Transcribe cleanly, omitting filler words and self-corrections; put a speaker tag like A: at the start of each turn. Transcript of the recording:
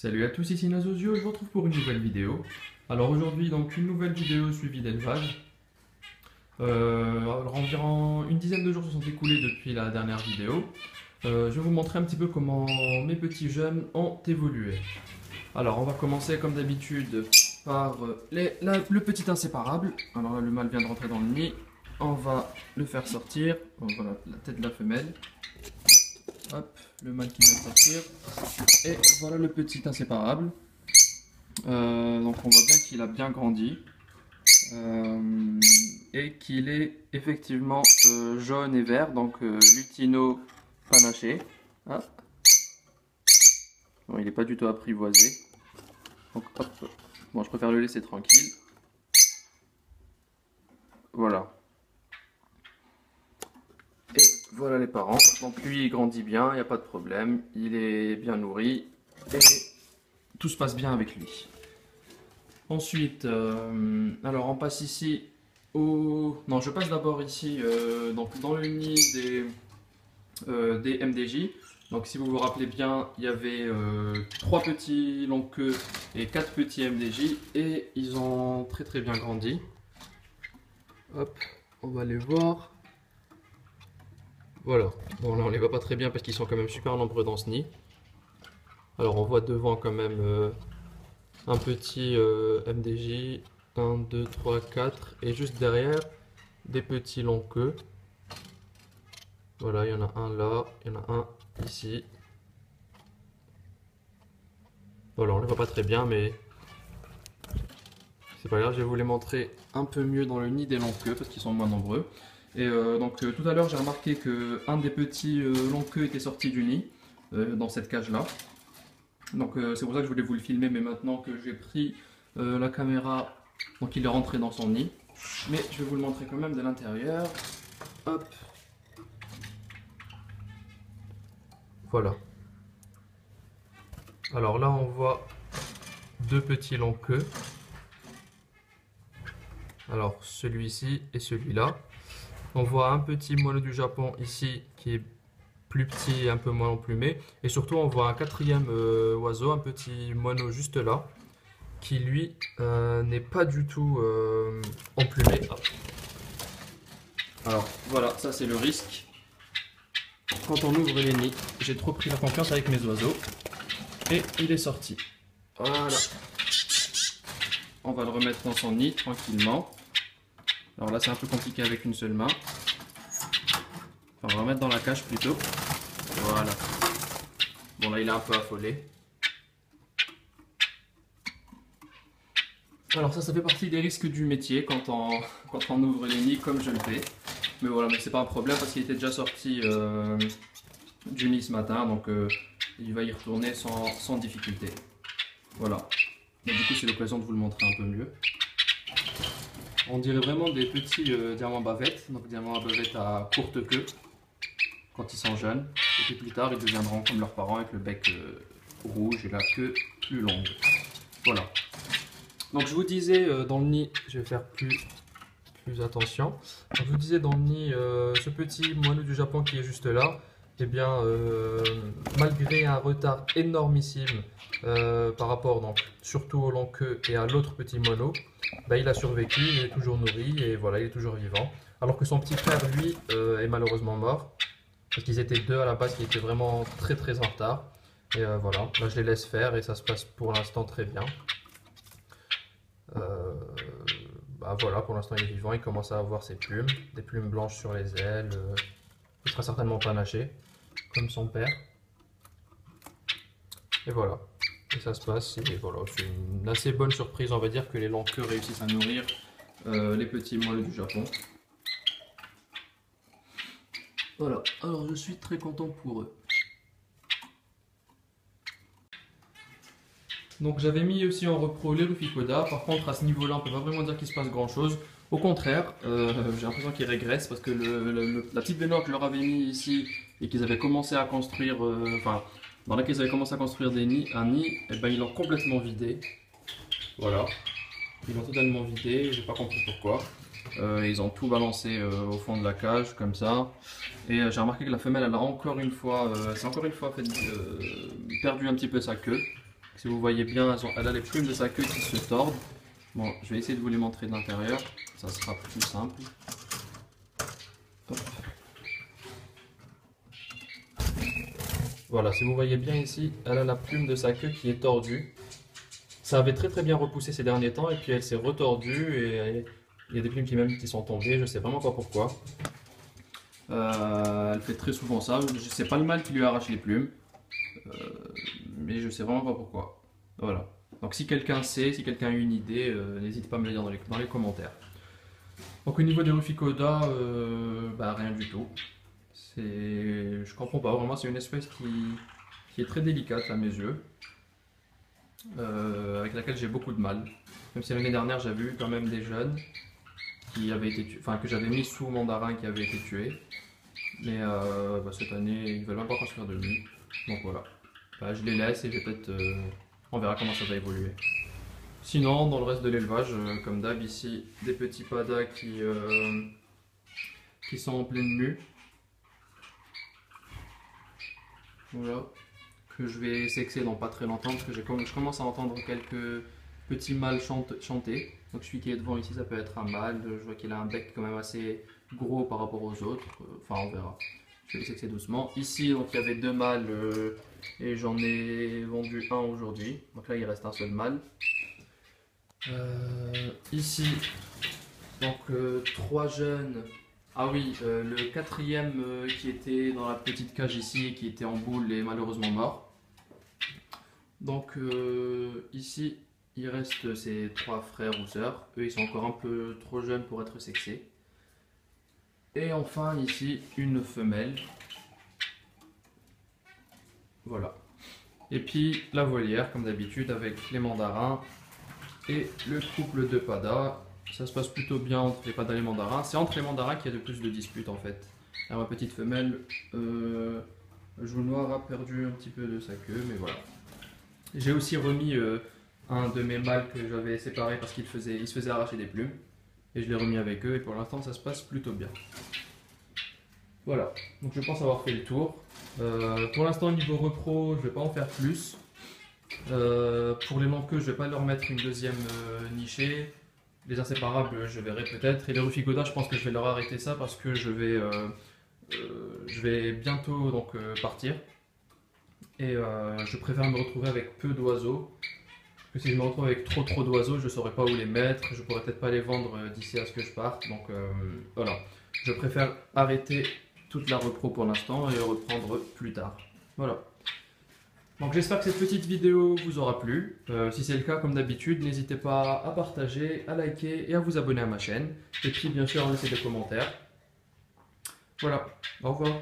A: Salut à tous, ici Nazozio et je vous retrouve pour une nouvelle vidéo. Alors aujourd'hui, donc une nouvelle vidéo suivie d'élevage. Alors environ une dizaine de jours se sont écoulés depuis la dernière vidéo. Je vais vous montrer un petit peu comment mes petits jeunes ont évolué. Alors on va commencer comme d'habitude par le petit inséparable. Alors là, le mâle vient de rentrer dans le nid. On va le faire sortir. Voilà la tête de la femelle. Hop, le mâle qui vient de sortir. Et voilà le petit inséparable. Donc on voit bien qu'il a bien grandi. Et qu'il est effectivement jaune et vert. Donc lutino panaché. Ah. Bon, il n'est pas du tout apprivoisé. Donc hop. Bon, je préfère le laisser tranquille. Voilà. Et voilà les parents. Donc lui il grandit bien, il n'y a pas de problème. Il est bien nourri et tout se passe bien avec lui. Ensuite, alors on passe ici au... Non, je passe d'abord ici donc dans le nid des MDJ. Donc si vous vous rappelez bien, il y avait 3 petits longs queues et 4 petits MDJ et ils ont très bien grandi. Hop, on va les voir. Voilà, bon là on les voit pas très bien parce qu'ils sont quand même super nombreux dans ce nid. Alors on voit devant quand même un petit MDJ, 1, 2, 3, 4 et juste derrière des petits longs queues. Voilà, il y en a un là, il y en a un ici. Voilà, on les voit pas très bien mais c'est pas grave, je vais vous les montrer un peu mieux dans le nid des longs queues parce qu'ils sont moins nombreux. Et donc tout à l'heure j'ai remarqué que un des petits longs queues était sorti du nid dans cette cage là. Donc c'est pour ça que je voulais vous le filmer, mais maintenant que j'ai pris la caméra, donc il est rentré dans son nid. Mais je vais vous le montrer quand même de l'intérieur. Hop. Voilà. Alors là on voit deux petits longs queues. Alors celui-ci et celui-là. On voit un petit moineau du Japon ici qui est plus petit et un peu moins emplumé. Et surtout on voit un quatrième oiseau, un petit moineau juste là, qui lui n'est pas du tout emplumé. Hop. Alors voilà, ça c'est le risque. Quand on ouvre les nids, j'ai trop pris la confiance avec mes oiseaux. Et il est sorti. Voilà. On va le remettre dans son nid tranquillement. Alors là c'est un peu compliqué avec une seule main. Enfin, on va le remettre dans la cage plutôt. Voilà. Bon là il est un peu affolé. Alors ça fait partie des risques du métier quand on ouvre les nids comme je le fais. Mais voilà, mais c'est pas un problème parce qu'il était déjà sorti du nid ce matin. Donc il va y retourner sans difficulté. Voilà. Mais du coup c'est l'occasion de vous le montrer un peu mieux. On dirait vraiment des petits diamants bavettes. Donc diamants à bavettes à courte queue quand ils sont jeunes. Et puis plus tard ils deviendront comme leurs parents avec le bec rouge et la queue plus longue. Voilà. Donc je vous disais dans le nid, je vais faire plus attention. Donc, je vous disais dans le nid, ce petit moineau du Japon qui est juste là, eh bien malgré un retard énormissime par rapport donc surtout au long queue et à l'autre petit moineau, bah, il a survécu, il est toujours nourri et voilà, il est toujours vivant. Alors que son petit frère lui est malheureusement mort parce qu'ils étaient deux à la base qui étaient vraiment très en retard. Et voilà, là je les laisse faire et ça se passe pour l'instant très bien. Bah voilà, pour l'instant il est vivant, il commence à avoir ses plumes, des plumes blanches sur les ailes, il sera certainement panaché, comme son père. Et voilà, et ça se passe, et voilà, c'est une assez bonne surprise, on va dire que les longs queues réussissent à nourrir les petits moineaux du Japon. Voilà, alors je suis très content pour eux. Donc j'avais mis aussi en repro les Ruficoda. Par contre à ce niveau là on peut pas vraiment dire qu'il se passe grand chose. Au contraire, j'ai l'impression qu'ils régressent parce que la petite baignoire que je leur avais mis ici et qu'ils avaient commencé à construire, enfin dans laquelle ils avaient commencé à construire un nid, et ben ils l'ont complètement vidé. Voilà, ils l'ont totalement vidé, j'ai pas compris pourquoi. Ils ont tout balancé au fond de la cage comme ça. Et j'ai remarqué que la femelle elle a encore une fois, perdu un petit peu sa queue. Si vous voyez bien, elle a les plumes de sa queue qui se tordent. Bon, je vais essayer de vous les montrer de l'intérieur, ça sera plus simple. Hop. Voilà, si vous voyez bien ici, elle a la plume de sa queue qui est tordue. Ça avait très bien repoussé ces derniers temps et puis elle s'est retordue et il y a des plumes qui sont tombées, je sais vraiment pas pourquoi. Elle fait très souvent ça, c'est pas le mâle qui lui arrache les plumes, mais je sais vraiment pas pourquoi. Voilà. Donc si quelqu'un sait, si quelqu'un a une idée, n'hésite pas à me le dire dans les commentaires. Donc au niveau des Ruficoda, bah, rien du tout. Je comprends pas, vraiment c'est une espèce qui est très délicate à mes yeux, avec laquelle j'ai beaucoup de mal. Même si l'année dernière j'avais eu quand même des jeunes qui avaient été enfin que j'avais mis sous mandarin qui avaient été tués. Mais bah, cette année ils veulent même pas construire de nid. Donc voilà. Bah, je les laisse et peut-être on verra comment ça va évoluer. Sinon, dans le reste de l'élevage, comme d'hab, ici, des petits padas qui sont en pleine mue. Voilà. Que je vais sexer dans pas très longtemps parce que je commence à entendre quelques petits mâles chanter. Donc celui qui est devant ici, ça peut être un mâle. Je vois qu'il a un bec quand même assez gros par rapport aux autres. Enfin, on verra. Je vais les sexer doucement. Ici, donc il y avait deux mâles et j'en ai vendu un aujourd'hui. Donc là, il reste un seul mâle. Ici, donc trois jeunes. Ah oui, le quatrième qui était dans la petite cage ici et qui était en boule est malheureusement mort. Donc ici, il reste ces trois frères ou sœurs. Eux, ils sont encore un peu trop jeunes pour être sexés. Et enfin ici, une femelle. Voilà. Et puis la volière, comme d'habitude, avec les mandarins et le couple de padas. Ça se passe plutôt bien entre les padas et les mandarins. C'est entre les mandarins qu'il y a de plus de disputes en fait. Alors, ma petite femelle, Joue Noir a perdu un petit peu de sa queue, mais voilà. J'ai aussi remis un de mes mâles que j'avais séparé parce qu'il se faisait arracher des plumes. Et je l'ai remis avec eux et pour l'instant ça se passe plutôt bien. Voilà, donc je pense avoir fait le tour. Pour l'instant au niveau repro, je ne vais pas en faire plus. Pour les manqueux, je ne vais pas leur mettre une deuxième nichée. Les inséparables, je verrai peut-être. Et les Ruficoda, je pense que je vais leur arrêter ça parce que je vais bientôt donc, partir. Et je préfère me retrouver avec peu d'oiseaux. Parce que si je me retrouve avec trop d'oiseaux, je ne saurais pas où les mettre. Je pourrais peut-être pas les vendre d'ici à ce que je parte. Donc voilà, je préfère arrêter toute la repro pour l'instant et reprendre plus tard. Voilà. Donc j'espère que cette petite vidéo vous aura plu. Si c'est le cas, comme d'habitude, n'hésitez pas à partager, à liker et à vous abonner à ma chaîne. Et puis bien sûr à laisser des commentaires. Voilà, au revoir.